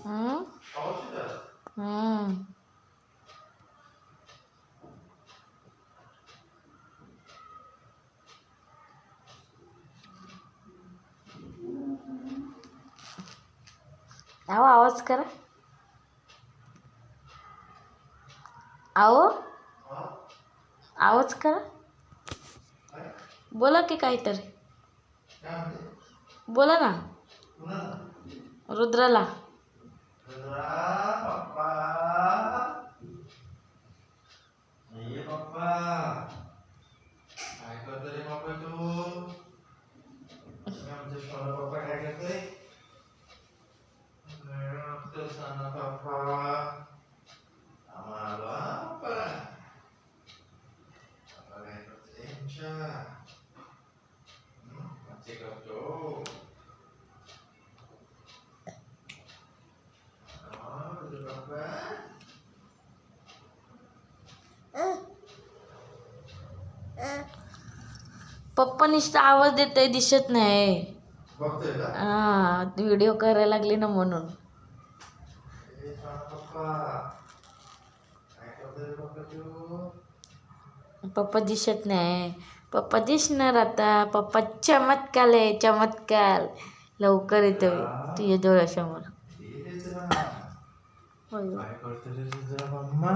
हम्म हम्म आओ आवाज करा. आओ आवाज करा. बोला की काहीतरी. बोला ना. रुद्राला. काय करतो रे बाबा तू? आमचे सोना पप्पा काय करतोय? तो सोना पप्पा आम्हाला पप्पा काय करतोय आमच्या? मस्ती करतो. पप्पा पप्पा नुसता आवाज देतोय, दिसत नाही. बघतोय का? हा व्हिडिओ करायला लागली ना म्हणून. पप्पा काय करतोय पप्पा तू? पप्पा दिसत नाही. पप्पा दिसणार आता. पप्पा चमत्कार आहे, चमत्कार. लवकर येतो तुझ्या डोळ्यासमोर. काय करतोय रे तुझा मम्मा?